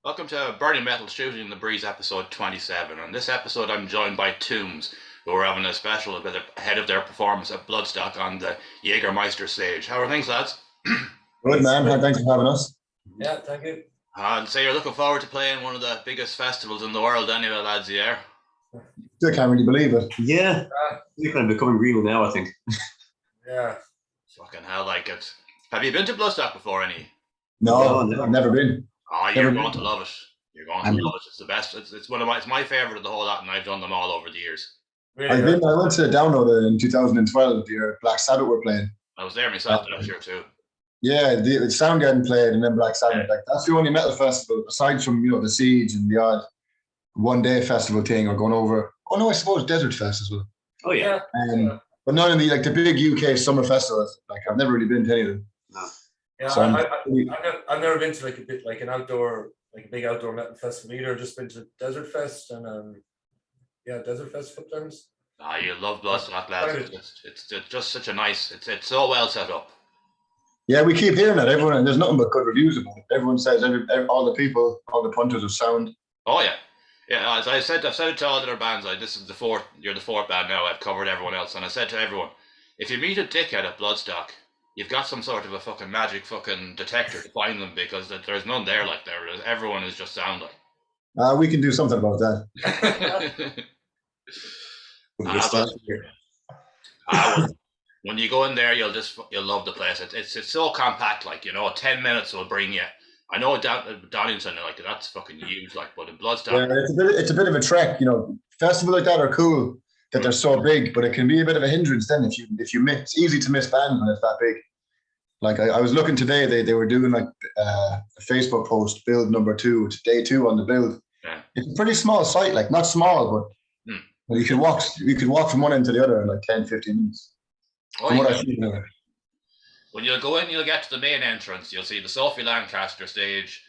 Welcome to Burning Metal Shooting in the Breeze episode 27. On this episode, I'm joined by TOOMS, who are having a special a bit ahead of their performance at Bloodstock on the Jägermeister stage. How are things, lads? Good man, thanks for having us. Yeah, thank you. I'd say you're looking forward to playing one of the biggest festivals in the world anyway, lads, yeah? Still can't really believe it. Yeah, you're kind of becoming real now, I think. Yeah. Fucking hell, like it. Have you been to Bloodstock before, any? No, No. I've never been. Oh, Never you're been. going to love it. You're going to love it. It's the best. It's one of it's my favourite of the whole lot, and I've done them all over the years. Really, I went to download it in 2012. The year Black Sabbath were playing. I was there myself last year too. Yeah, the Soundgarden played, and then Black Sabbath. Like that's the only metal festival aside from the Siege and the odd one-day festival thing or going over. Oh no, I suppose Desert Fest as well. Oh yeah. But none of the big UK summer festivals. Like I've never really been to any of them. No. Yeah, So I've never been to like a big outdoor metal festival either. Just been to Desert Fest and Desert Fest a couple times. Ah, you love Bloodstock, lads. It's just such a nice. It's so well set up. Yeah, we keep hearing that. Everyone, there's nothing but good reviews about it. Everyone says all the people, all the punters of sound. Oh yeah, yeah. As I've said it to all the other bands. This is the fourth. You're the fourth band now. I've covered everyone else, and I said to everyone, if you meet a dickhead at Bloodstock, you've got some sort of a fucking magic fucking detector to find them because there's none there like there is. Everyone is just sound like. We can do something about that. When you go in there, you'll love the place. It's so compact, 10 minutes will bring you. I know Donington, like that's fucking huge, like, but in Bloodstock, yeah, it's a bit of a trek. Festivals like that are cool that they're so big, but it can be a bit of a hindrance then if you miss. It's easy to miss bands when it's that big. Like I was looking today, they were doing like a Facebook post, build number 2, it's day 2 on the build. Yeah. It's a pretty small site, like not small, but you can walk from one end to the other in like 10, 15 minutes. when you go in, you'll get to the main entrance. You'll see the Sophie Lancaster stage,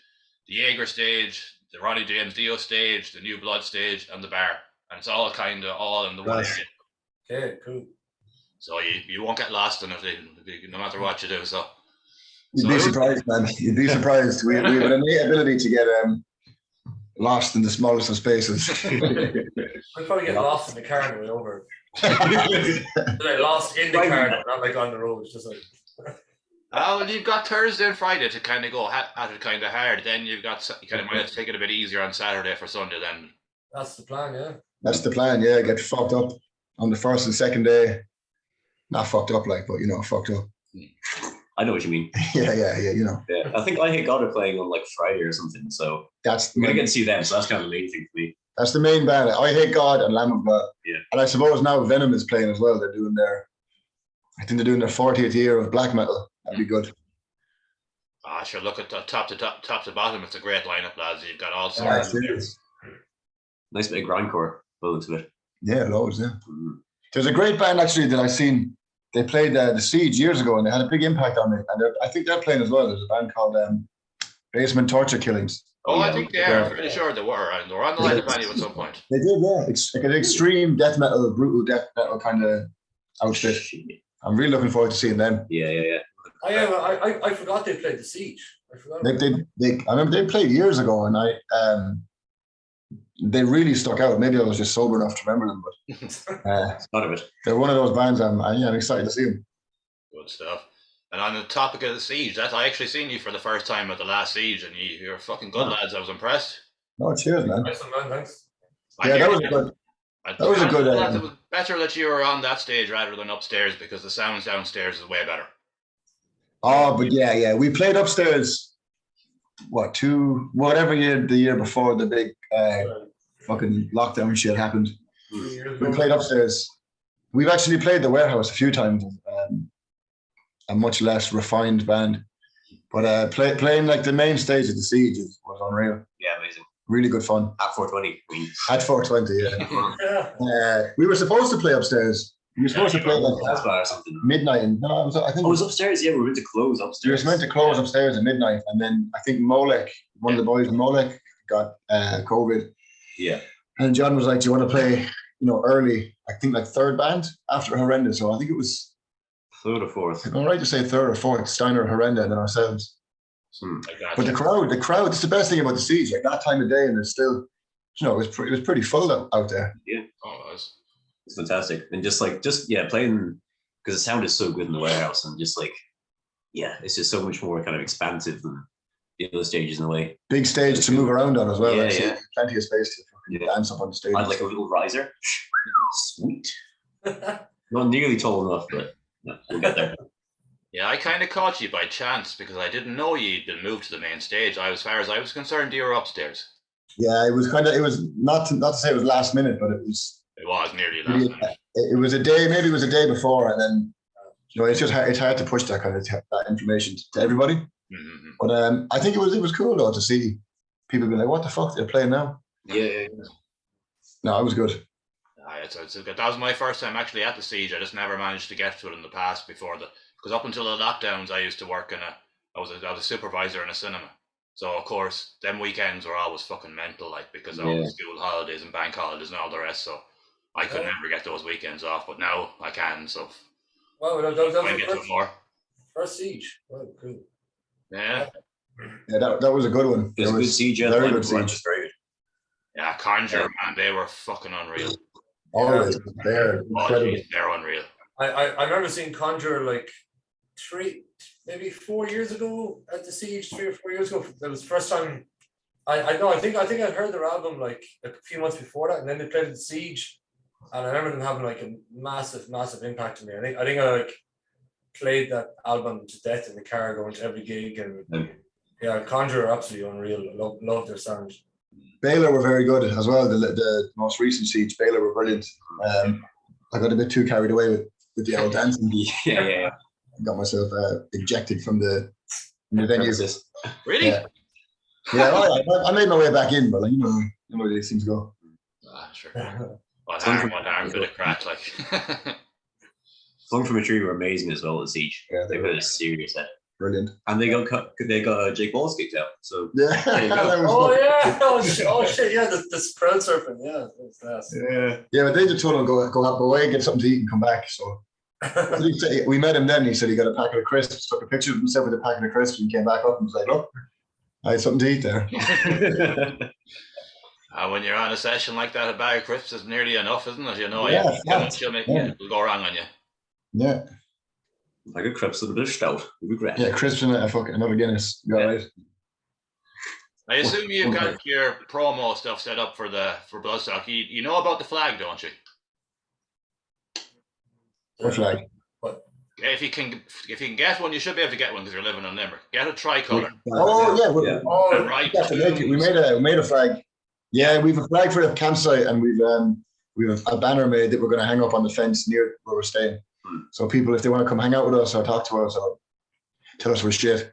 the Jaeger stage, the Ronnie James Dio stage, the New Blood stage, and the bar. And it's all kind of all in the one area. Okay, cool. So you won't get lost in it no matter what you do. You'd be surprised, man. You'd be surprised. We have an innate ability to get lost in the smallest of spaces. I'd probably get lost in the car on the way over. Lost in the car, not like on the road. Just like. Well, you've got Thursday and Friday to kind of go at it kind of hard. Then you kind of might have to take it a bit easier on Saturday for Sunday. Then That's the plan, yeah. That's the plan. Yeah, get fucked up on the first and second day. Not fucked up, like, but fucked up. I know what you mean. Yeah. Yeah, I think I Hate God are playing on like Friday or something, so That's I'm gonna get to see them. So that's kind of the main thing for me. That's the main band. I Hate God and Lamb of God. Yeah. And I suppose now Venom is playing as well. I think they're doing their 40th year of black metal. That'd be good. sure. Look at the top to bottom. It's a great lineup, lads. You've got all sorts. Nice bit of grindcore built into it. Yeah, loads. Yeah. There's a great band actually that I've seen. They played the Siege years ago, and they had a big impact on me. And I think they're playing as well. There's a band called Basement Torture Killings. I think they are. I'm pretty sure they were. And they were on the lineup anyway at some point. They did, yeah. It's like an extreme death metal, brutal death metal kind of outfit. I'm really looking forward to seeing them. Yeah. I forgot they played the Siege. I remember they played years ago, and they really stuck out. Maybe I was just sober enough to remember them, but None of it. they're one of those bands. I'm excited to see them. Good stuff. And on the topic of the Siege, I actually seen you for the first time at the last Siege, and you're fucking good, lads. I was impressed. No, cheers, man. Nice one, man. Thanks. Yeah, that was good. That was a good. It was better that you were on that stage rather than upstairs because the sound downstairs is way better. Oh, but yeah. We played upstairs. Whatever year the year before the big fucking lockdown shit happened. We played upstairs. We've actually played the Warehouse a few times. A much less refined band, but playing like the main stage of the Siege was unreal. Yeah, amazing. Really good fun. At 420. At 420, yeah. We were supposed to play upstairs. We were supposed to play like or something. midnight, and I think it was upstairs. Yeah, we were meant to close upstairs. We were meant to close upstairs at midnight, and then I think Molek, one of the boys in Molek, got COVID. Yeah. And John was like, "Do you want to play, early? I think like third band after Horrenda." So I think it was third or fourth. I'm right to say third or fourth. Steiner, Horrenda, and then ourselves. like that. But the crowd, it's the best thing about the siege. Like that time of day, and it's still, it was pretty full out there. Yeah. Oh, it was. It's fantastic. And just playing, because the sound is so good in the warehouse, and just like, yeah, it's just so much more kind of expansive than the other stages in a way. Big stage to move around on as well. Yeah, like, so yeah. plenty of space to fucking dance up on the stage. I had like a little riser. Sweet. Not nearly tall enough, but we'll get there. Yeah, I kind of caught you by chance because I didn't know you'd been moved to the main stage. As far as I was concerned, you were upstairs. Yeah, it was not to say it was last minute, but it was nearly last minute. It was a day, maybe it was a day before, and then it's hard to push that kind of that information to everybody. Mm-hmm. But I think it was cool though to see people be like, "What the fuck? They're playing now?" Yeah. No, it was good. It's good. That was my first time actually at the siege. I just never managed to get to it in the past because up until the lockdowns, I used to work I was a supervisor in a cinema. So of course, them weekends were always fucking mental, like because of all the school holidays and bank holidays and all the rest. So I could never get those weekends off, but now I can. So Wow, that was I get to it more. First siege. Wow, cool. Yeah. Yeah, that was a good one. It was a good siege. Very good siege. Very good. Yeah, Conjure, man, they were fucking unreal. Always, they're incredible. They're unreal. I remember seeing Conjure like 4 years ago at the siege. 3 or 4 years ago. That was the first time. I know. I think I'd heard their album like a few months before that, and then they played at the siege, and I remember them having like a massive impact on me. I think I like played that album to death in the car going to every gig, and yeah, Conjure are absolutely unreal. Love their sound. Baylor were very good as well. The most recent siege, Baylor were brilliant. I got a bit too carried away with the old dancing. Yeah. I got myself ejected from the venue. Really? Yeah, I made my way back in, but like, you know where these things go. Sure. One arm could have cracked like. Fun from a Tree were amazing as well at siege. Yeah, they put a serious set. Brilliant. And they got Jake Balls kicked out. So yeah. Oh shit! Yeah, this crowd surfing. Yeah, that's nice. Yeah, but they just told him go out away, get something to eat, and come back. So we met him then. He said he got a packet of crisps. Took a picture of himself with a packet of crisps, and came back up and was like, "Look, I had something to eat there." When you're on a session like that, a bag of crisps is nearly enough, isn't it? It'll go wrong on you. Yeah. Like a crisps with a bit of stout. Would be great. Yeah, crisps and another Guinness. You all right? I assume you've got your promo stuff set up for Bloodstock. You know about the flag, don't you? What flag? If you can get one, you should be able to get one because you're living in Limerick. Get a tricolour. Right. We made a flag. Yeah, we've a flag for the campsite, and we've a banner made that we're going to hang up on the fence near where we're staying. So people, if they want to come hang out with us or talk to us or tell us we're shit,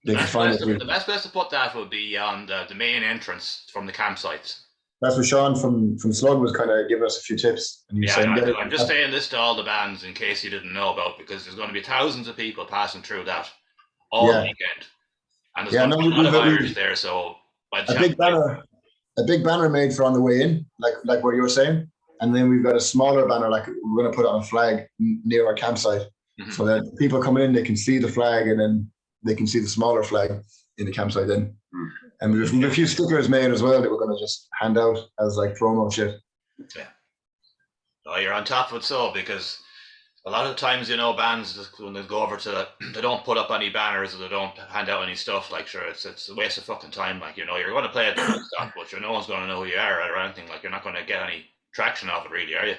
they can find it. The best place to put that would be on the main entrance from the campsites. That's what Sean from Slug was kind of giving us a few tips. And I'm just saying this to all the bands in case you didn't know about, because there's going to be thousands of people passing through that all weekend, and there's going to be a lot of Irish there. So a big banner made for on the way in, like what you were saying. And then we've got a smaller banner, like we're going to put on a flag near our campsite, so that people coming in, they can see the flag, and then they can see the smaller flag in the campsite then. And we've a few stickers made as well that we're going to just hand out as like promo shit. Yeah. Oh, you're on top of it, so because a lot of times, bands just, when they go over to they don't put up any banners or they don't hand out any stuff. Like, sure, it's a waste of fucking time. Like, you're going to play it, but no one's going to know who you are or anything. Like, you're not going to get any traction off it, really, are you?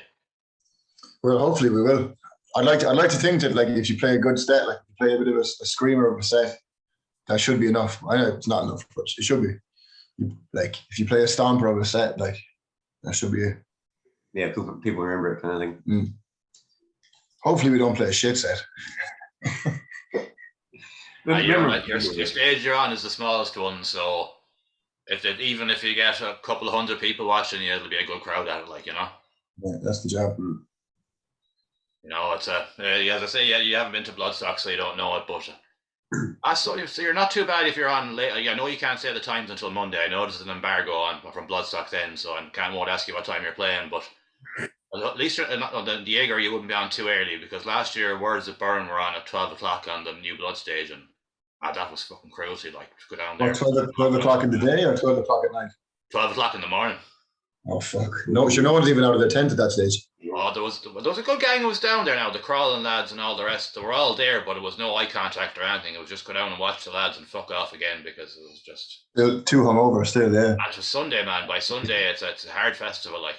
Well, hopefully we will. I'd like to think that, like, if you play a good set, like you play a bit of a screamer of a set, that should be enough. I know it's not enough, but it should be. Like, if you play a stomper of a set, like, that should be it. Yeah, people remember it, kind of thing. Hopefully we don't play a shit set. Your stage you're on is the smallest one, so even if you get a couple of hundred people watching you, it'll be a good crowd at it, Yeah, that's the job. It's as I say, you haven't been to Bloodstock, so you don't know it, but so you're not too bad if you're on late. I know you can't say the times until Monday. I know there's an embargo on from Bloodstock then, so I won't ask you what time you're playing, but at least the Jaeger you wouldn't be on too early, because last year Words of Burn were on at 12 o'clock on the new Blood stage, and That was fucking crazy. Like to go down there. What, 12 o'clock in the day or 12 o'clock at night? 12 o'clock in the morning. Oh, fuck. No, sure, no one's even out of their tent at that stage. Oh, there was a good gang who was down there now. The crawling lads and all the rest. They were all there, but it was no eye contact or anything. It was just go down and watch the lads and fuck off again because it was just. Still too hungover, still, yeah. It was Sunday, man. By Sunday, it's a hard festival, like.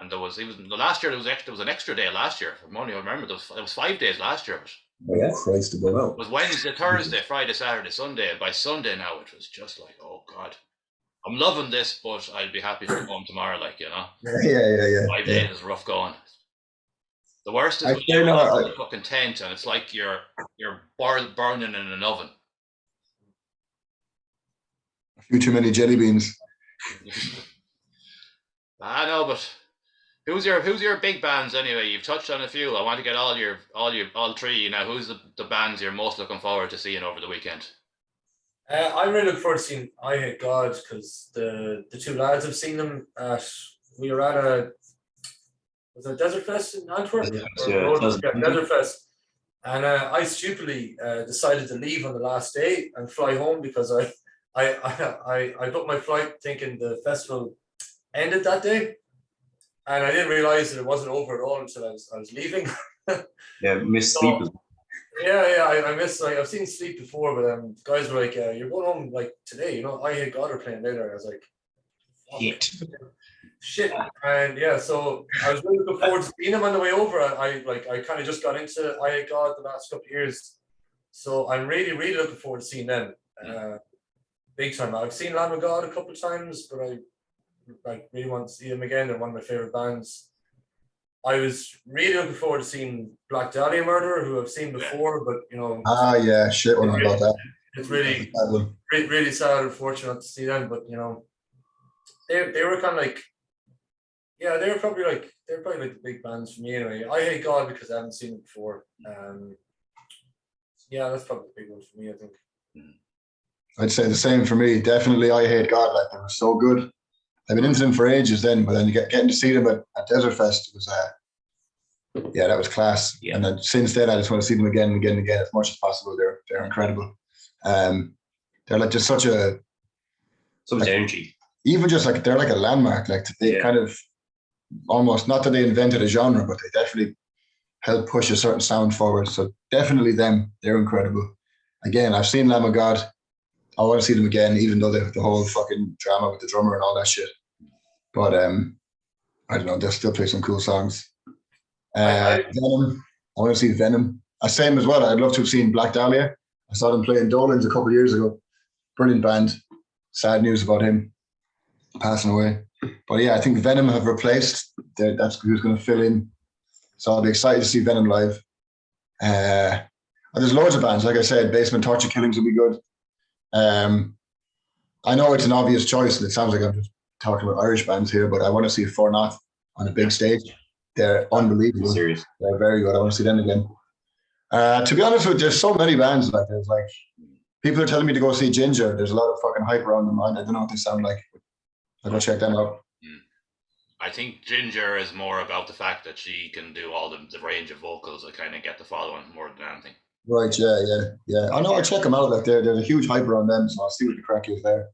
And there was last year. There was an extra day last year for money. I remember there was 5 days last year. Oh, yeah, Christ, to go out. It was Wednesday, Thursday, Friday, Saturday, Sunday. And by Sunday now, it was just like, oh God. I'm loving this, but I'll be happy to go home tomorrow, like, you know. Yeah. 5 days is rough going. The worst is when you're in the fucking tent and it's like you're burning in an oven. A few too many jelly beans. I know, but who's your big bands anyway? You've touched on a few. I want to get all three. You know, who's the bands you're most looking forward to seeing over the weekend? I'm really looking forward to seeing I Hate God because the two lads have seen them we were at was it Desert Fest in Antwerp? Desert Fest. And I stupidly decided to leave on the last day and fly home because I booked my flight thinking the festival ended that day. And I didn't realize that it wasn't over at all until I was leaving. Yeah, missed sleep. Yeah, I missed, like, I've seen Sleep before, but guys were like, you're going home like today, you know, I Hate God are playing later. I was like, shit. And yeah, so I was really looking forward to seeing them on the way over. I kind of just got into I Hate God the last couple of years. So I'm really, really looking forward to seeing them. Big time. I've seen Lamb of God a couple of times, but I really want to see them again. They're one of my favorite bands. I was really looking forward to seeing Black Dahlia Murder, who I've seen before, but you know. Yeah, shit one about that. It's really, really sad, unfortunate to see them, but you know, they were kind of like, yeah, they were probably like the big bands for me anyway. I Hate God because I haven't seen it before. Yeah, that's probably the big one for me, I think. I'd say the same for me. Definitely, I Hate God. Like, they were so good. I've been into them for ages then, but then getting to see them at Desert Fest was, that was class. Yeah. And then since then, I just want to see them again and again and again as much as possible. They're incredible. They're like just such much energy. Even just like they're like a landmark. Like they kind of almost, not that they invented a genre, but they definitely helped push a certain sound forward. So definitely them. They're incredible. Again, I've seen Lamb of God. I want to see them again, even though the whole fucking drama with the drummer and all that shit. But I don't know, they'll still play some cool songs. Venom, I want to see Venom. Same as well. I'd love to have seen Black Dahlia. I saw them play in Dolan's a couple of years ago. Brilliant band. Sad news about him passing away. But yeah, I think Venom have replaced. That's who's going to fill in. So I'll be excited to see Venom live. There's loads of bands. Like I said, Basement Torture Killings will be good. I know it's an obvious choice, and it sounds like I'm just talking about Irish bands here, but I want to see Four Not on a big stage. They're unbelievable. Serious. They're very good. I want to see them again. To be honest with you, there's so many bands. Like, there's like people are telling me to go see Ginger. There's a lot of fucking hype around them. I don't know what they sound like. I'll go check them out. I think Ginger is more about the fact that she can do all the range of vocals that kind of get the following more than anything. Right, yeah. I know, I'll check them out. Like, there's a huge hype around them, so I'll see what the crack is there.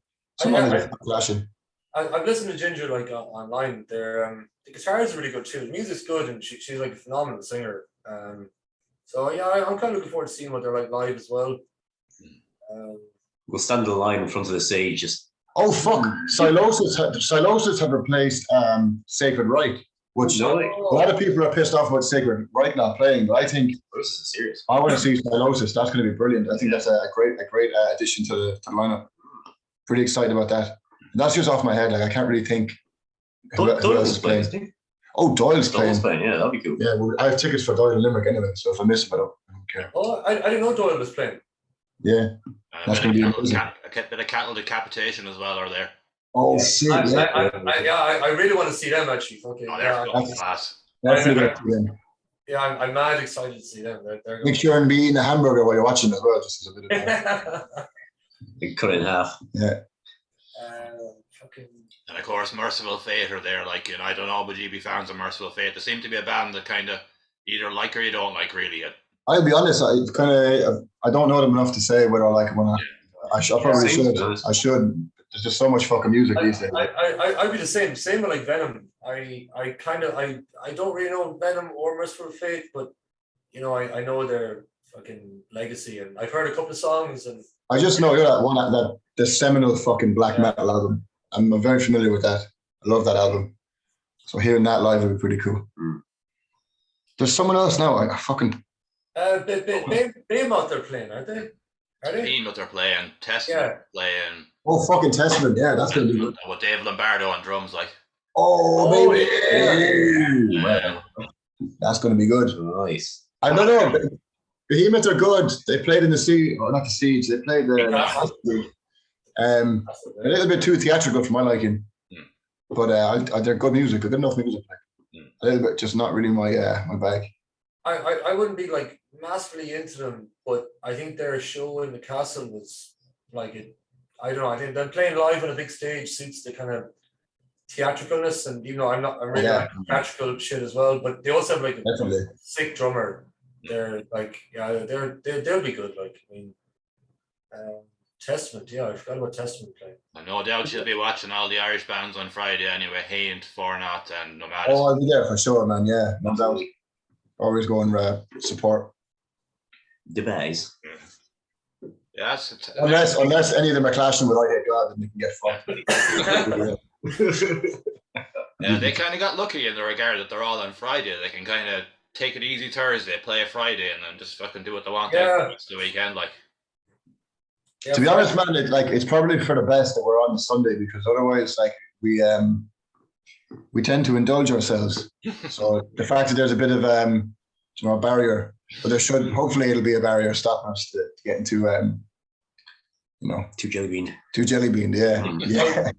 Flashing. I've listened to Ginger like online. The guitars are really good too. The music's good, and she's like a phenomenal singer. So yeah, I'm kind of looking forward to seeing what they're like live as well. We'll stand in the line in front of the stage. Just fuck! Silosis have replaced Sacred Right, which a lot of people are pissed off about Sacred Right not playing, but I think this is serious. I want to see Silosis. That's going to be brilliant. I think that's a great addition to the lineup. Pretty excited about that. And that's just off my head. Like, I can't really think who else is playing. Doyle's playing. Yeah, that'd be cool. Yeah, well, I have tickets for Doyle and Limerick anyway, so if I miss it, I don't care. Oh, I didn't know Doyle was playing. Yeah, that's going to be amazing. A bit of cattle decapitation as well are there. Oh, shit. I really want to see them actually. Okay. They're class. Yeah, I'm mad excited to see them. They're Make sure and be eating a hamburger while you're watching as well, just as a bit of cut it in half. Yeah. And of course, Merciful Fate are there. Like, I don't know, but GB fans of Merciful Fate. They seem to be a band that kind of either like or you don't like, really. I'll be honest. I don't know them enough to say whether I like them or not. I probably Same, to be should. honest. I should. There's just so much fucking music these days. I'd be the same with like Venom. I don't really know Venom or Merciful Fate, but you know I know their fucking legacy, and I've heard a couple of songs, and I just know that one that the seminal fucking black metal album. I'm very familiar with that. I love that album. So hearing that live would be pretty cool. There's someone else now. I fucking Behemoth they're playing, aren't they? Are they? Behemoth they're playing, Testament playing. oh fucking Testament. Yeah, that's gonna be good. With Dave Lombardo on drums, like. Oh baby, Yeah. that's gonna be good. Nice. I don't know. Behemoth are good. They played in the Siege, not the Siege. They played the a little bit too theatrical for my liking, but they're good music. They're good enough music. A little bit, just not really my bag. I wouldn't be like massively into them, but I think their show in the castle was like it. I don't know. I think them playing live on a big stage suits the kind of theatricalness, and you know, I'm really like theatrical shit as well. But they also have like a sick drummer. They're like, they'll be good. Like, I mean, Testament. Yeah, I forgot about Testament playing. No doubt she'll be watching all the Irish bands on Friday anyway. Haint, Fornot, and Nomadis. Oh, I'll be there for sure, man. Yeah, no doubt. Always going support. The bays. Yes. Unless any of them are clashing with I Hate God, then they can get fucked. Yeah, they kind of got lucky in the regard that they're all on Friday. They can kind of take it easy Thursday, play a Friday, and then just fucking do what they want the weekend. Like, to be honest, man, it's probably for the best that we're on the Sunday, because otherwise, like we tend to indulge ourselves. So the fact that there's a bit of a barrier, but there should hopefully it'll be a barrier stopping us to get into too jelly beaned. Too jelly beaned, yeah.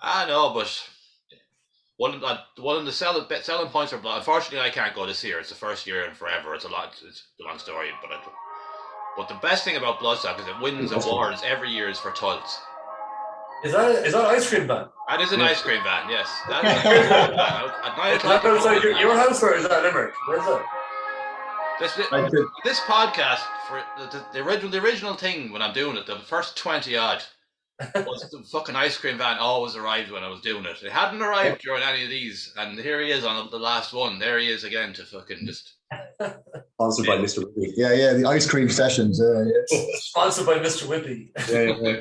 I know, but one of the selling points are, unfortunately I can't go this year. It's the first year in forever. It's a long story, but the best thing about Bloodstock is it wins awards every year is for toilets. Is that ice cream van? That is an ice cream van, yes. That is an ice cream van. At 9 o'clock. Is that outside your house, or is that Limerick? Where's that? This podcast, for the original thing when I'm doing it, the first 20 odd was the fucking ice cream van always arrived when I was doing it. It hadn't arrived during any of these, and here he is on the last one. There he is again to fucking just. Sponsored by Mr. Whippy. Yeah, the ice cream sessions. Sponsored by Mr. Whippy. Yeah.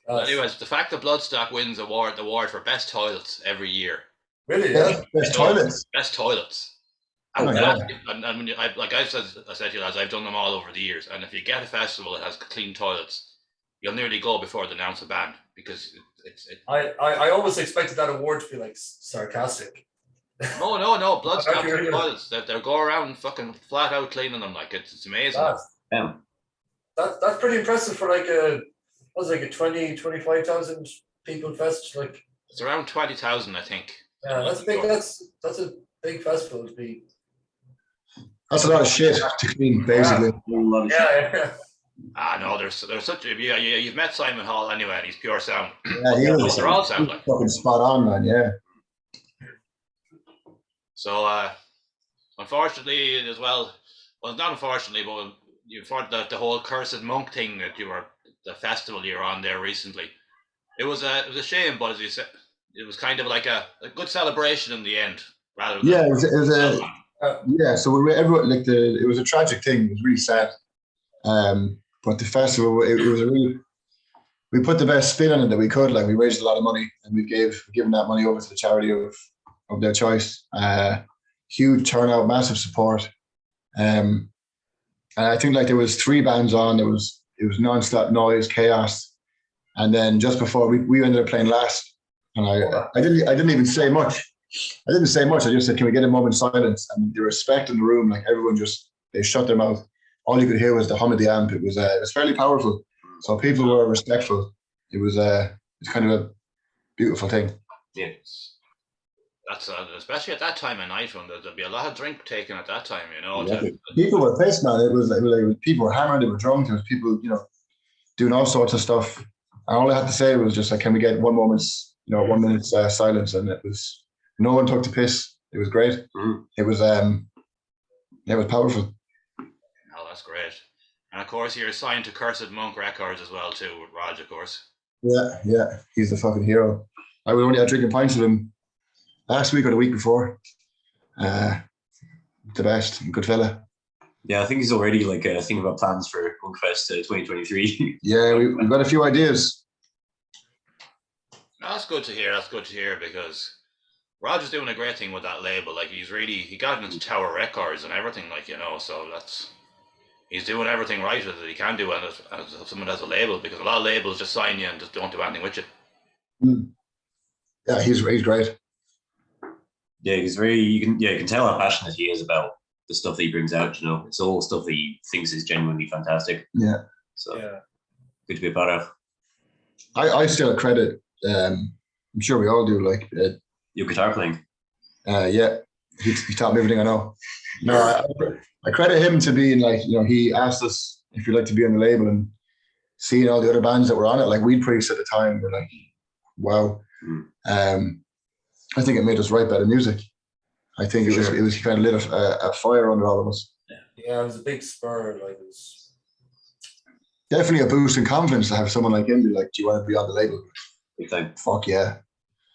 Anyways, the fact that Bloodstock wins the award for best toilets every year. Really? Yeah. Best toilets. Best toilets. And when like I said to you lads, I've done them all over the years. And if you get a festival that has clean toilets, you'll nearly go before they announce a ban, because it's. I always expected that award to be like sarcastic. No. Bloodstock toilets. They'll go around fucking flat out cleaning them. Like it's amazing. That's pretty impressive for like a 25,000 people fest. Like it's around 20,000, I think. Yeah, that's big. That's a big festival to be. That's a lot of shit to clean, basically. Yeah. No, there's such. You've met Simon Hall anyway, and he's pure sound. Yeah, they're all sound like fucking spot on, man. Yeah. So, unfortunately, as well, not unfortunately, but for the whole cursed monk thing that the festival you were on there recently, it was a shame, but as you said, it was kind of like a good celebration in the end, rather than it was so everyone it was a tragic thing. It was really sad, but the festival it was we put the best spin on it that we could. Like, we raised a lot of money, and we've given that money over to the charity of their choice. Huge turnout, massive support, and I think like there was 3 bands on. It was non-stop noise, chaos, and then just before we ended up playing last. And I didn't even say much. I didn't say much. I just said, "Can we get a moment's silence?" And the respect in the room, like everyone they shut their mouth. All you could hear was the hum of the amp. It was fairly powerful. So people were respectful. It was kind of a beautiful thing. Yeah, that's especially at that time of night when there'd be a lot of drink taken at that time. People were pissed, man. It was like people were hammered. They were drunk. There was people, doing all sorts of stuff. And all I had to say was just like, "Can we get 1 moment's?" 1 minute's silence, and it was no one took the piss. It was great. It was Yeah, it was powerful. Oh, that's great. And of course, you're signed to Cursed Monk Records as well too, with Raj, of course. Yeah, he's the fucking hero. I was only out drinking pints with him last week or the week before. The best, good fella. Yeah, I think he's already like thinking about plans for Punkfest 2023. Yeah, we've got a few ideas. No, that's good to hear. That's good to hear because Raj is doing a great thing with that label. Like he got into Tower Records and everything. Like so he's doing everything right that he can do as someone has a label, because a lot of labels just sign you and just don't do anything with you. Yeah, he's great. Yeah, he's very. You can tell how passionate he is about the stuff that he brings out. It's all stuff that he thinks is genuinely fantastic. Yeah. So good to be a part of. I still credit. I'm sure we all do. Like Your guitar playing. Yeah, he taught me everything I know. No, I credit him to being like, he asked us if we'd like to be on the label, and seeing all the other bands that were on it, like Weed Priest at the time, were like, wow. I think it made us write better music. I think it was kind of lit a fire under all of us. Yeah, it was a big spur. Like, it was definitely a boost in confidence to have someone like him be like, "Do you want to be on the label?" Big time. Fuck yeah.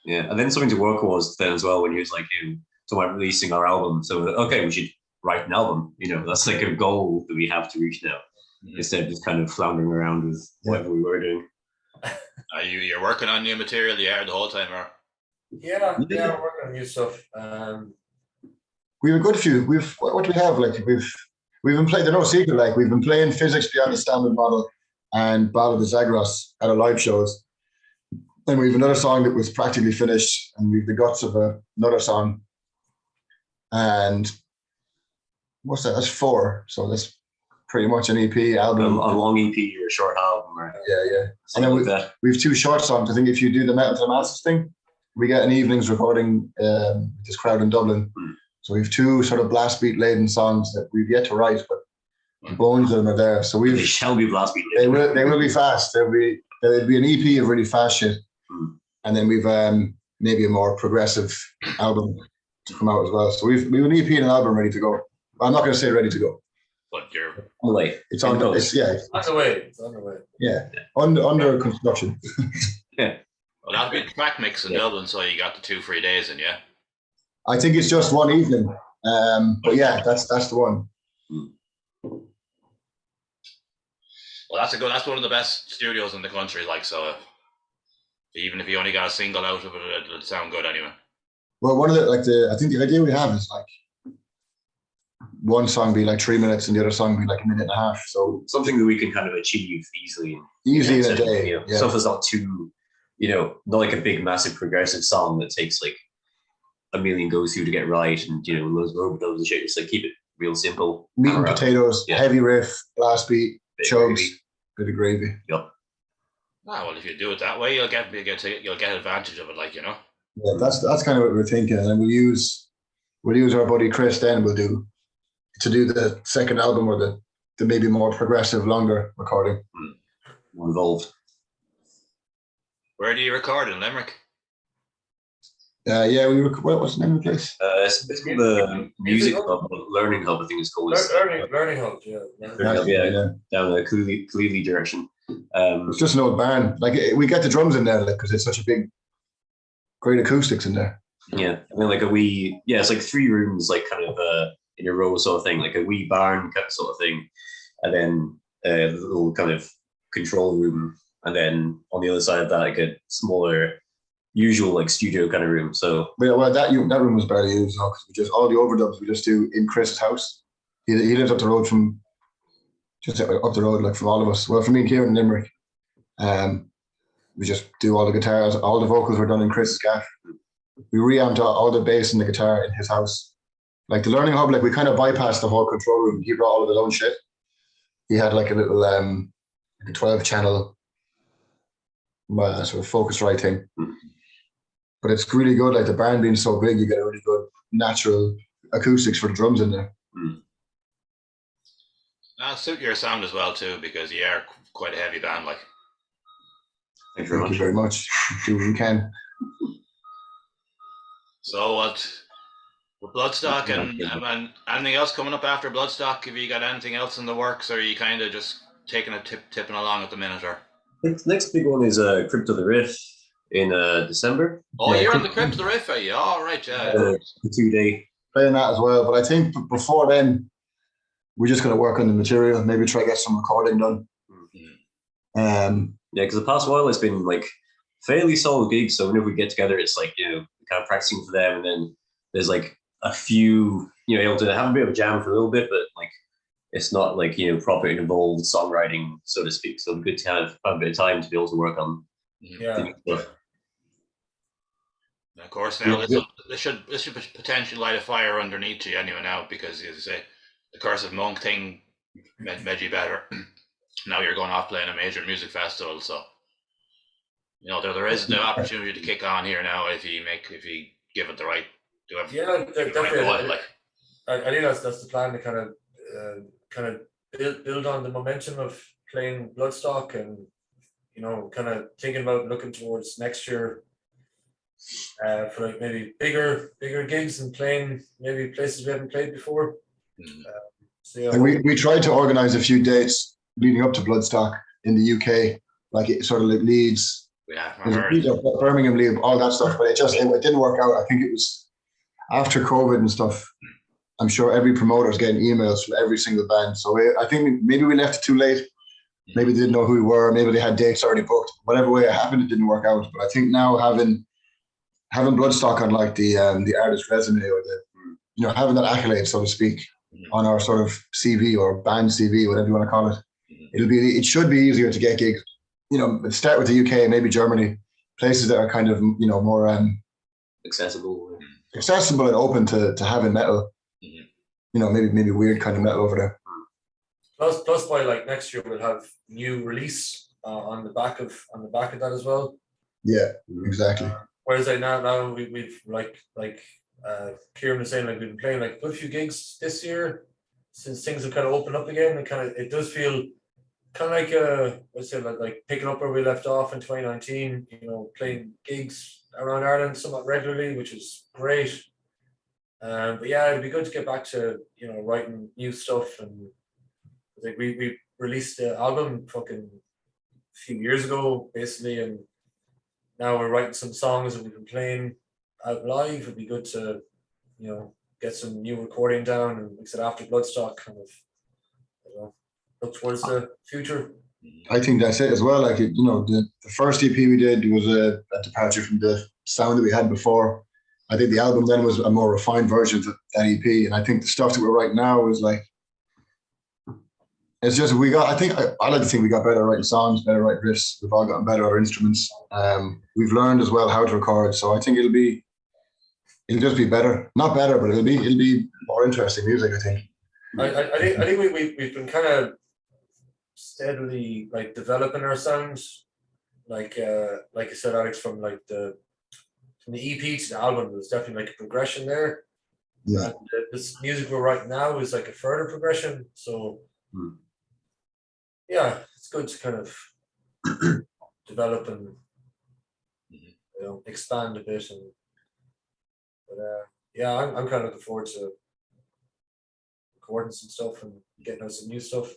Yeah, and then something to work was then as well when he was like, "So I'm releasing our album, so okay, we should write an album." That's like a goal that we have to reach now, instead of just kind of floundering around with whatever we were doing. You're working on new material. You are the whole time, or? Yeah, we're working on new stuff. We have a good few. What do we have? Like we've been playing. They're no secret. Like we've been playing Physics Beyond the Standard Model and Battle of the Zagros at our live shows. Then we have another song that was practically finished, and we've the guts of another song. And what's that? That's 4. So that's pretty much an EP album. A long EP or a short album, or yeah. And then we have 2 short songs. I think if you do the Metal to the Masses thing, we get an evening's recording with this crowd in Dublin. So we have 2 sort of blast beat laden songs that we've yet to write, but the bones of them are there. So they shall be blast beat. They will be fast. There'll be an EP of really fast shit, and then we've maybe a more progressive album to come out as well. So we've an EP and an album ready to go. I'm not going to say ready to go, but you're on the way. It's on the way. It's on the way. Yeah, under construction. Yeah. Well, that'll be the track mix in Dublin, so you got the 2 free days in, yeah? I think it's just one evening. But yeah, that's the one. Well, that's one of the best studios in the country, like, so even if you only got a single out of it, it'll sound good anyway. Well, one of I think the idea we have is like one song be like 3 minutes and the other song be like a minute and a half. So something that we can kind of achieve easily in a day. Stuff is not too, not like a big, massive progressive song that takes like a million goes through to get right, and loads of overdubs and shit. Just like keep it real simple. Meat and potatoes, heavy riff, blast beat, chugs, bit of gravy. Yep. Well, if you do it that way, you'll get advantage of it, like, Yeah, that's kind of what we're thinking, and we'll use our buddy Chris. Then we'll do the second album, or the maybe more progressive, longer recording. More involved. Where do you record in Limerick? Yeah, what's the name of the place? It's called the Music Hub, Learning Hub, I think it's called. Learning Hub, Down the Cleely direction. It's just an old barn. Like we get the drums in there, like, because it's such a big, great acoustics in there. Yeah, I mean, like it's like 3 rooms, like kind of in a row sort of thing, like a wee barn sort of thing, and then a little kind of control room, and then on the other side of that, like a smaller, usual like studio kind of room. So that room was barely used, because we just all the overdubs we just do in Chris's house. He lives up the road from like from all of us. Well, for me and Kieran in Limerick, we just do all the guitars. All the vocals were done in Chris's gaff. We reamped all the bass and the guitar in his house. Like the Learning Hub, like we kind of bypassed the whole control room. He brought all of his own shit. He had like a little like a 12-channel sort of Focusrite thing. But it's really good. Like the band being so big, you get a really good natural acoustics for the drums in there. Suit your sound as well too, because you are quite a heavy band. Like, thank you very much. Do what we can. So With Bloodstock and anything else coming up after Bloodstock? Have you got anything else in the works, or are you kind of just taking a tipping along at the minute? Or The next big one is Crypto the Riff in December. oh, you're on the Crypt of the Riff, are you? All right, yeah. The 2-day. Playing that as well. But I think before then, we're just going to work on the material, maybe try to get some recording done. Yeah, because the past while it's been like fairly solid gigs. So whenever we get together, it's like, you know, kind of practicing for them, and then there's like a few, you know, able to have a bit of a jam for a little bit, but like it's not like, you know, proper involved songwriting, so to speak. So it's good to have a bit of time to be able to work on the new stuff. And of course, now this should potentially light a fire underneath you anyway now, because as I say, the Curse of Monk thing made you better. Now you're going off playing a major music festival, so you know there is the opportunity to kick on here now if you give it the right. Definitely. I think that's the plan, to kind of build on the momentum of playing Bloodstock, and you know, kind of thinking about looking towards next year for like maybe bigger gigs and playing maybe places we haven't played before. So yeah, we tried to organise a few dates leading up to Bloodstock in the UK, like sort of like Leeds, Birmingham, Leeds, all that stuff, but it didn't work out. I think it was after COVID and stuff. I'm sure every promoter's getting emails from every single band. So I think maybe we left it too late. Maybe they didn't know who we were. Maybe they had dates already booked. Whatever way it happened, it didn't work out. But I think now having Bloodstock on like the artist resume, or the, you know, having that accolade, so to speak, on our sort of CV or band CV, whatever you want to call it, it should be easier to get gigs. You know, start with the UK, maybe Germany, places that are kind of, you know, more accessible and open to having metal. You know, maybe weird kind of metal over there. Plus by like next year we'll have new release on the back of that as well. Yeah, exactly. Whereas like now we've like Kieran was saying, like we've been playing like a good few gigs this year since things have kind of opened up again, and it does feel kind of like let's say like picking up where we left off in 2019. You know, playing gigs around Ireland somewhat regularly, which is great. But yeah, it'd be good to get back to, you know, writing new stuff. And like we released the album fucking a few years ago, basically, and now we're writing some songs that we've been playing out live. It'd be good to, you know, get some new recording down, and like I said, after Bloodstock, kind of, you know, look towards the future. I think that's it as well. Like, you know, the first EP we did was a departure from the sound that we had before. I think the album then was a more refined version of that EP, and I think the stuff that we're writing now is like, it's just I like to think we got better at writing songs, better at writing riffs. We've all gotten better at our instruments. We've learned as well how to record, so I think it'll just be better. Not better, but it'll be more interesting music, I think. I think we've been kind of steadily like developing our sounds, like you said, Alex, from the EP to the album. There's definitely like a progression there. Yeah. And this music we're writing now is like a further progression. So yeah, it's good to kind of develop and, you know, expand a bit. But yeah, I'm kind of looking forward to recording some stuff and getting out some new stuff.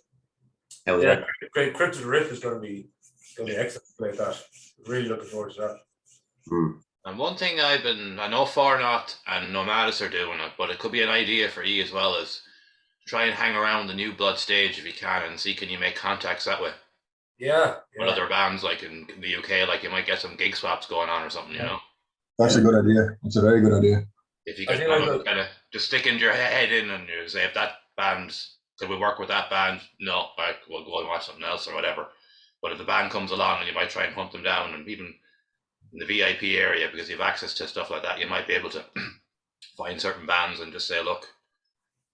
Yeah, great. Crypt of the Riff is going to be excellent to play that. Really looking forward to that. And one thing I know Fornot and Nomadis are doing it, but it could be an idea for you as well, is try and hang around the New Blood stage if you can, and see can you make contacts that way. Yeah. With other bands, like in the UK, like you might get some gig swaps going on or something, you know. That's a good idea. It's a very good idea. If you can kind of just stick into your head in and you say, if that band, could we work with that band? No, right, we'll go and watch something else or whatever. But if the band comes along and you might try and hunt them down, and even in the VIP area, because you have access to stuff like that, you might be able to find certain bands and just say, look,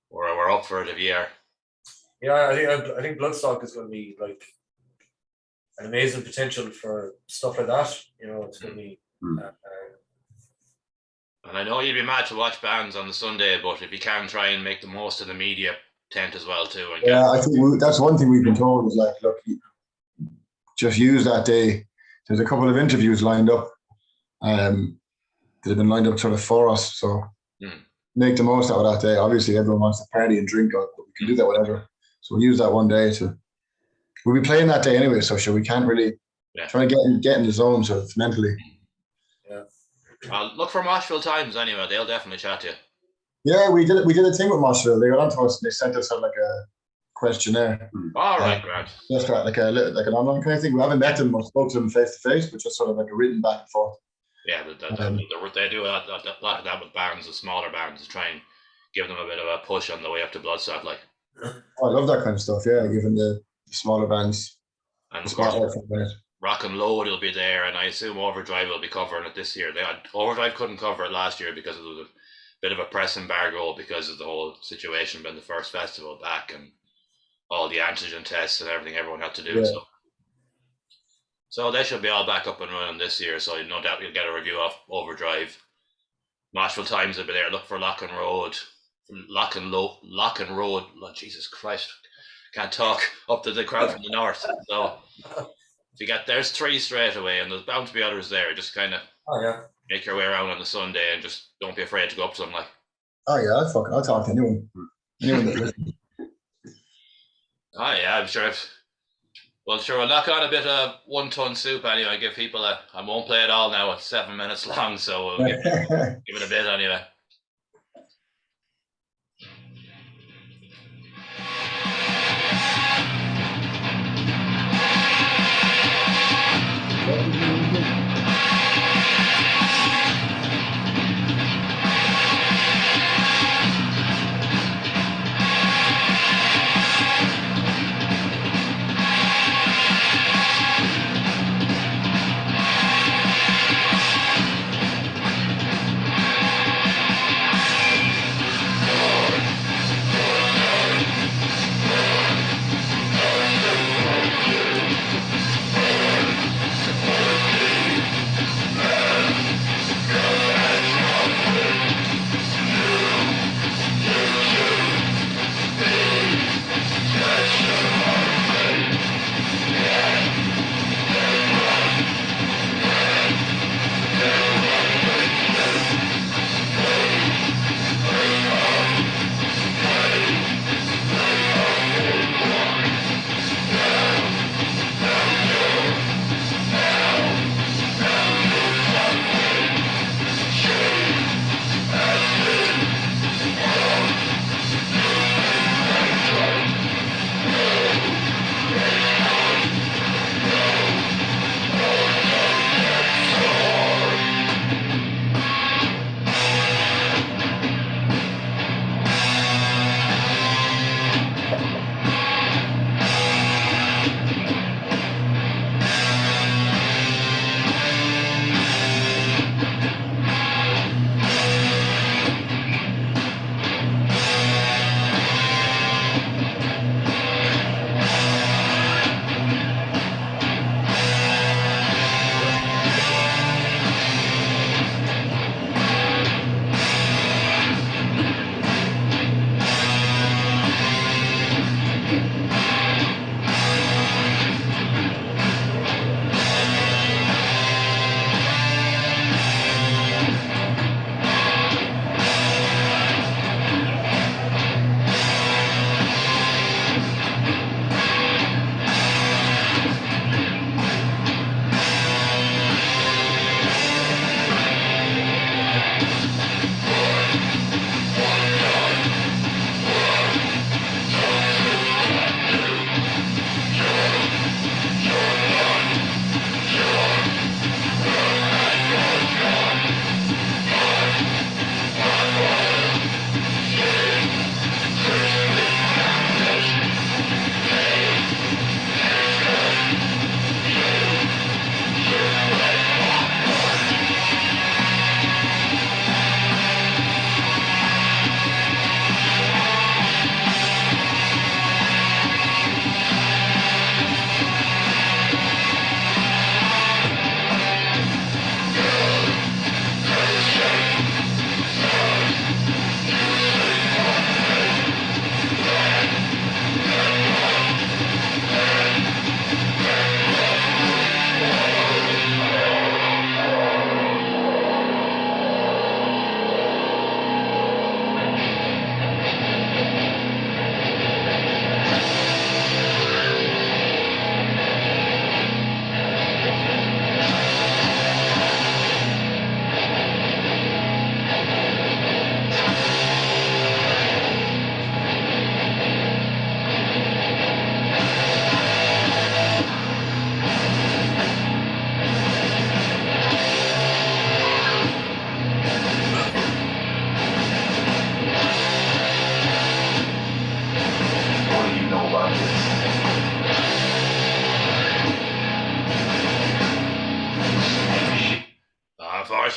we're up for it if you are. Yeah, I think Bloodstock is going to be like an amazing potential for stuff like that. You know, it's going to be. And I know you'd be mad to watch bands on the Sunday, but if you can, try and make the most of the media tent as well too. Yeah, I think that's one thing we've been told is like, look, just use that day. There's a couple of interviews lined up that have been lined up sort of for us. So make the most out of that day. Obviously, everyone wants to party and drink, but we can do that whatever. So we'll use that one day to. We'll be playing that day anyway, so sure we can't really try to get in the zone sort of mentally. Yeah. Look for Marshville Times anyway. They'll definitely chat to you. Yeah, we did a thing with Marshville. They got onto us and they sent us like a questionnaire. All right, Grant. Just like an online kind of thing. We haven't met them or spoke to them face to face, but just sort of like a written back and forth. Yeah, they do a lot of that with bands, the smaller bands, to try and give them a bit of a push on the way up to Bloodstock. Like, I love that kind of stuff. Yeah, giving the smaller bands. And of course, Rock and Load will be there, and I assume Overdrive will be covering it this year. Overdrive couldn't cover it last year because it was a bit of a press embargo because of the whole situation being the first festival back and all the antigen tests and everything everyone had to do. Yeah. So they should be all back up and running this year. So no doubt you'll get a review of Overdrive. Marshville Times will be there. Look for Lock and Road. Lock and Road. Oh, Jesus Christ. Can't talk. Up to the crowd from the north. So if you there's 3 straight away, and there's bound to be others there. Just kind of make your way around on the Sunday and just don't be afraid to go up to them. Like, oh yeah, I'll talk to anyone. Anyone that listens. Oh yeah, I'm sure. Well, sure, we'll knock on a bit of 1 Ton Soup anyway. Give people I won't play it all now. It's 7 minutes long, so we'll give it a bit anyway.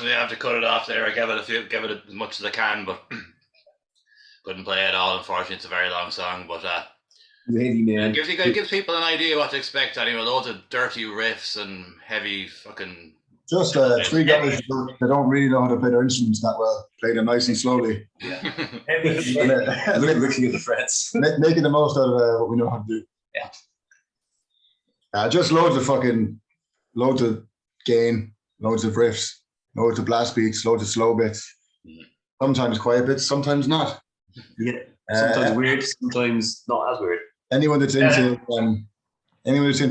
unfortunately, I have to cut it off there. I give it as much as I can, but couldn't play it all. Unfortunately, it's a very long song, but Heavy man. it gives people an idea what to expect. Anyway, loads of dirty riffs and heavy fucking. Just three guys that don't really know how to play their instruments that well, play them nice and slowly. Yeah. Heavy shit. Looking at the frets. Making the most out of what we know how to do. Yeah. Just loads of gain, loads of riffs, loads of blast beats, loads of slow bits. Sometimes quiet bits, sometimes not. Yeah. Sometimes weird, sometimes not as weird. Anyone that's into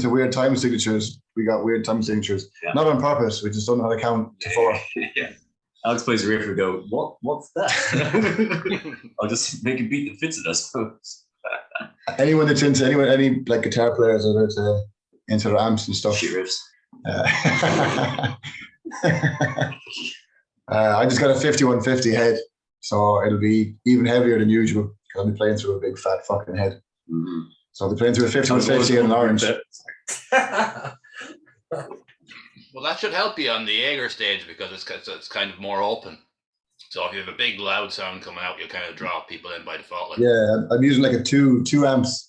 weird time signatures, we got weird time signatures. Yeah. Not on purpose, we just don't know how to count to 4. Yeah. Alex plays a riff and go, what's that? I'll just make a beat that fits it, I suppose. Anyone that's into any like guitar players or that's into their amps and stuff. Shit riffs. I just got a 5150 head, so it'll be even heavier than usual because I'll be playing through a big fat fucking head. Mm-hmm. So I'll be playing through a 5150 and an orange. Well, that should help you on the Jaeger stage because it's kind of more open. So if you have a big loud sound coming out, you'll kind of draw people in by default. Like. Yeah, I'm using like a two amps.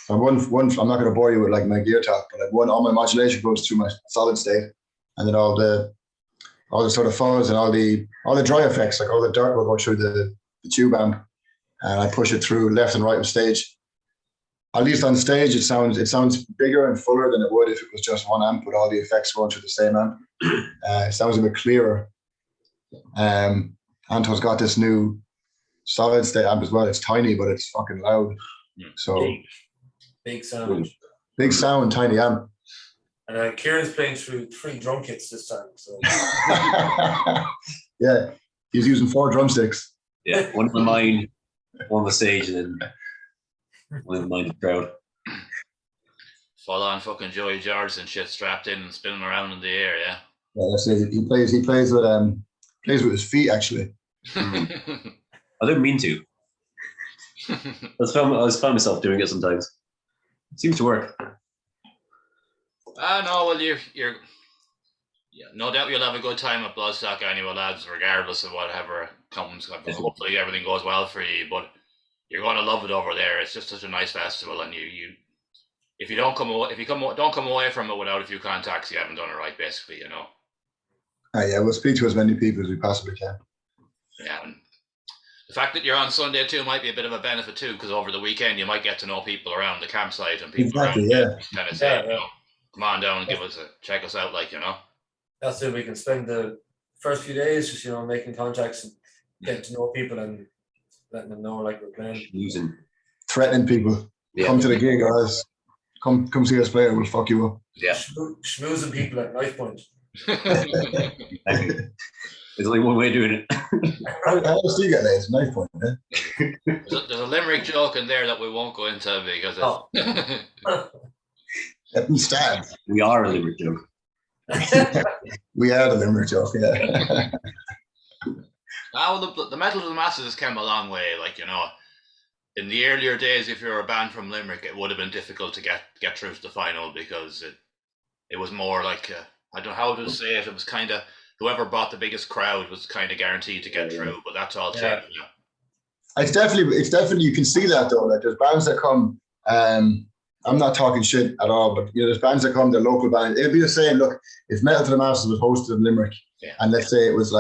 And one. I'm not going to bore you with like my gear talk, but like all my modulation goes through my solid state, and then all the sort of fuzz and all the dry effects, like all the dirt will go through the tube amp, and I push it through left and right of stage. At least on stage, it sounds bigger and fuller than it would if it was just one amp with all the effects going through the same amp. It sounds a bit clearer. Anto's got this new solid state amp as well. It's tiny, but it's fucking loud. So big sound. Big sound, tiny amp. And Kieran's playing through 3 drum kits this time. So yeah, he's using 4 drumsticks. Yeah, one for mine, one on the stage, and then one in the mind of the crowd. Full on fucking Joey George and shit strapped in and spinning around in the air, yeah. Yeah, that's it. He plays with his feet actually. I didn't mean to. I found myself doing it sometimes. It seems to work. No, well you're no doubt you'll have a good time at Bloodstock anyway, lads, regardless of whatever comes. Hopefully everything goes well for you, but you're going to love it over there. It's just such a nice festival, and if you don't come away from it without a few contacts, you haven't done it right, basically, you know. Yeah, we'll speak to as many people as we possibly can. Yeah, and the fact that you're on Sunday too might be a bit of a benefit too, because over the weekend you might get to know people around the campsite and people around kind of say, you know, come on down and check us out, like, you know. That's it. We can spend the first few days just, you know, making contacts and getting to know people and letting them know like we're playing. Threatening people. Yeah. Come to the gig, guys. Come see us play, we'll fuck you up. Yeah. Schmoozing people at knife point. There's only one way of doing it. How else do you get there? It's knife point, eh? There's a limerick joke in there that we won't go into because Let me stand. We are a limerick joke. We are the limerick joke, yeah. The Metal to the Masses came a long way, like, you know. In the earlier days, if you were a band from Limerick, it would have been difficult to get through to the final because it was more like, I don't know how to say it, it was kind of, whoever brought the biggest crowd was kind of guaranteed to get through, but that's all changed. Yeah. It's definitely, you can see that though, like there's bands that come, I'm not talking shit at all, but you know, there's bands that come, they're local bands. It'd be the same, look, if Metal to the Masses was hosted in Limerick, and let's say it was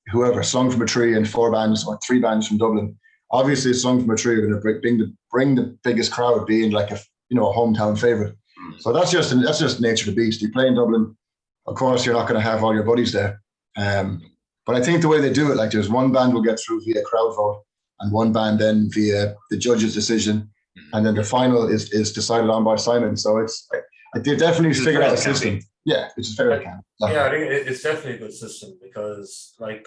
whoever, Slung from a Tree and 4 bands or 3 bands from Dublin, obviously Slung from a Tree are going to bring the biggest crowd, being like a hometown favorite. So that's just nature of the beast. You play in Dublin, of course you're not going to have all your buddies there. But I think the way they do it, like there's one band will get through via crowd vote, and one band then via the judge's decision, and then the final is decided on by Simon. So they've definitely figured out a system. Yeah, it's as fair as can. Yeah, I think it's definitely a good system because like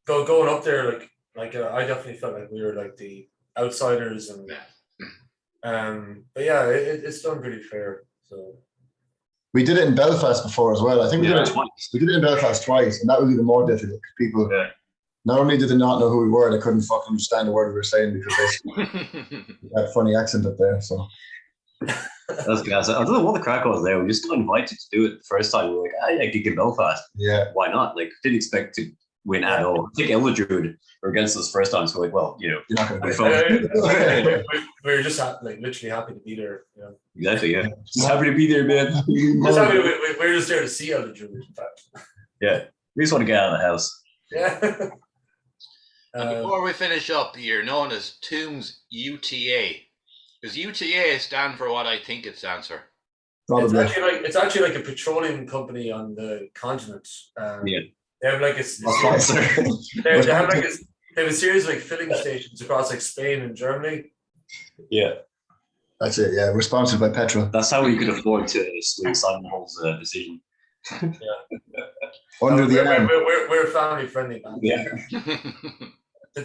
going up there, like I definitely felt like we were like the outsiders, and but yeah, it's done pretty fair. So we did it in Belfast before as well. I think we did it twice. We did it in Belfast twice, and that was even more difficult because people not only did they not know who we were, they couldn't fucking understand the word we were saying because we had a funny accent up there. So That's gas. I don't know what the crack was there. We just got invited to do it the first time. We were like, yeah, gig in Belfast. Yeah. Why not? Like, didn't expect to win at all. I think Eldred were against us first time, so like, well, You're not going to We were just literally happy to be there. Exactly, yeah. Just happy to be there, man. Just happy we were just there to see Elder Druid, in fact. Yeah. We just want to get out of the house. Yeah. And before we finish up, you're known as TOOMS UTA. Does UTA stand for what I think it stands for? Probably. It's actually like a petroleum company on the continent. Yeah. They have like they have a series of like filling stations across like Spain and Germany. Yeah. That's it. Yeah, sponsored by petrol. That's how we could afford to swing Simon Hall's decision. Under the arm. We're a family friendly band. Yeah.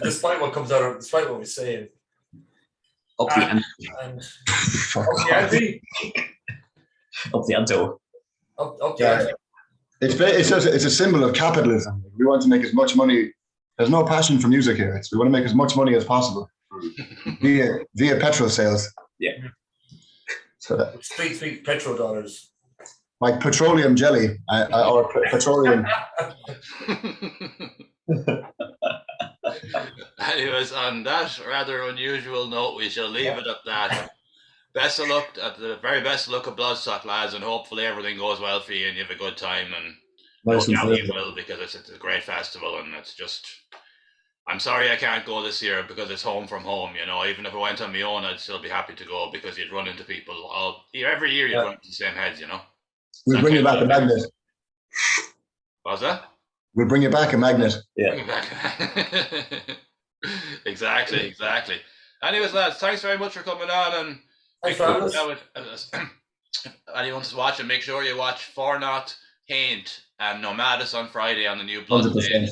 Despite what comes out, despite what we're saying. Up the ante. And Fuck up the ante. Up the ante. Up the Yeah. ante. It's a symbol of capitalism. We want to make as much money. There's no passion for music here. We want to make as much money as possible via petrol sales. Yeah. So Sweet petrol dollars. like petroleum jelly or petroleum. Anyways, on that rather unusual note, we shall leave it at that. Best of luck, at the very best of luck at Bloodstock, lads, and hopefully everything goes well for you and you have a good time. And Nice and you fun. will, because it's a great festival, and it's just. I'm sorry I can't go this year because it's home from home. Even if I went on my own, I'd still be happy to go because you'd run into people every year. You'd run into the same heads. We'll bring you back a magnet. What's that? We'll bring you back a magnet. Yeah. Bring it back. Exactly. Anyways, lads, thanks very much for coming on, and Thanks for having us. anyone's watching, make sure you watch Fornot, Haint, and Nomadus on Friday on the new Blood 100%. stage.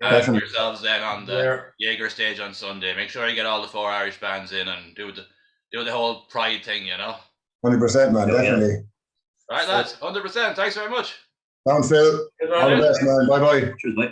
Definitely. Yourselves then on the Jaeger stage on Sunday. Make sure you get all the 4 Irish bands in and do the whole pride thing. 100%, man. Definitely. Right, lads, 100%. Thanks very much. Down, Phil. All the best, man. Bye bye. Cheers, mate.